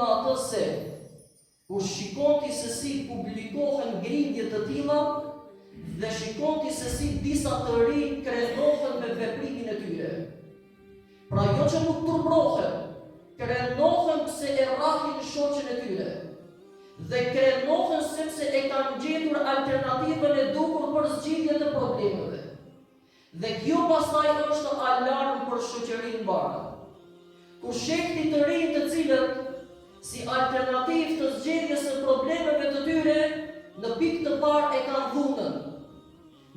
në atë se kur shikon ti se si publikohen grindje të tilla dhe shikon ti se si disa të ri krenohen me veprimin e tyre. Pra jo që nuk turprohen, krenohen pse e rrahin shoqen e tyre dhe krenohen sepse e kanë gjetur alternativën e dukur për zgjidhje të problemeve. Dhe kjo pastaj është alarm për shoqërinë bardhë. Kur shehni të rinj të cilët si alternativë të zgjedhjes së problemeve të tyre, në pikë të parë e kanë dhunën.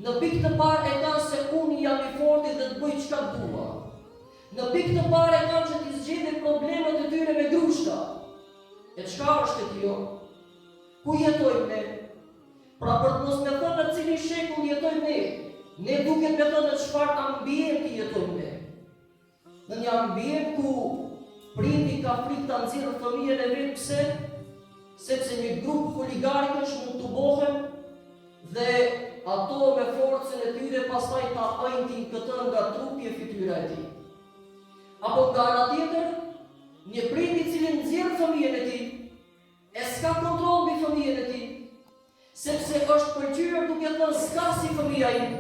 Në pikë të parë e kanë se unë jam i fortë dhe të bëj çka dua. Në pikë të parë e kanë që të zgjidhin problemet e tyre me grushta. E çka është kjo? Ku jetojmë ne? Pra për të mos me thënë në cilin shekull jetojmë ne, ne duket me thënë në çfarë ambienti jetojmë ne. Në një ambient ku prindi ka frikë ta nxjerrë fëmijën e vet, pse? Sepse një grup huligarikësh mund të bohen dhe ato me forcën e tyre pastaj ta ëjtin këtë nga trupi e fytyra e tij. Apo nga ana tjetër, një prind i cili nxjerr fëmijën e tij, e s'ka kontroll mbi fëmijën e tij, sepse është pëlqyer duke thënë s'ka si fëmia im.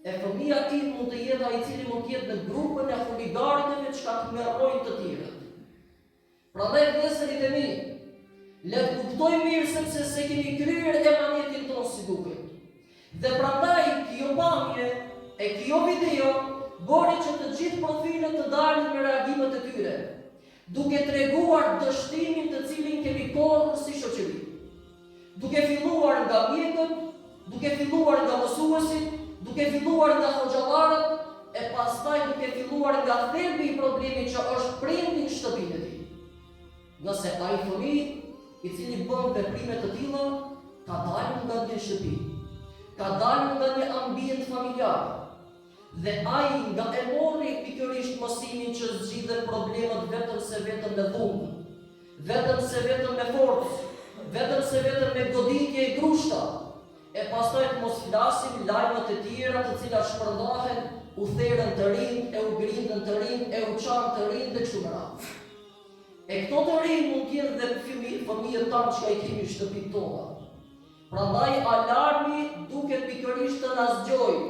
E fëmia im mund të jetë ai i cili mund të jetë në grupën e huligarikëve që të merrojnë të tjerët. Prandaj vëllezërit e mi, le të kuptojmë mirë sepse se kemi kryer emanetin tonë si duket. Dhe prandaj kjo pamje e kjo video bëri që të gjithë profilet të dalin me reagimet e tyre, duke treguar dështimin të cilin kemi korrur si shoqëri. Duke filluar nga mjekët, duke filluar nga mësuesit, duke filluar nga hoxhallarët, e pastaj duke filluar nga thelbi i problemit që është prindi në shtëpinë e tij. Nëse ai fëmijë i cili bën veprime të tilla ka dalur nga një shtëpi, ka dalur nga një ambient familjar, dhe ai nga e morri pikërisht mësimin që zgjidhen problemet vetëm se vetëm me dhunë, vetëm se vetëm me forcë, vetëm se vetëm me goditje e grushta, e pastaj të mos flasim lajmet e tjera të cilat shpërndahen, u therën të rinj, e u grindën të rinj, e u çan të rinj dhe kështu me radhë. E këto të rinj mund të jenë dhe fëmijët tanë që i kemi në shtëpitë tona. Prandaj alarmi duket pikërisht të na zgjojë,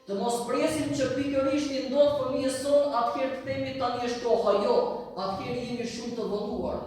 të mos presim që pikërisht i ndodh fëmijës son, atëherë të themi tani është koha, jo, atëherë jemi shumë të vonuar.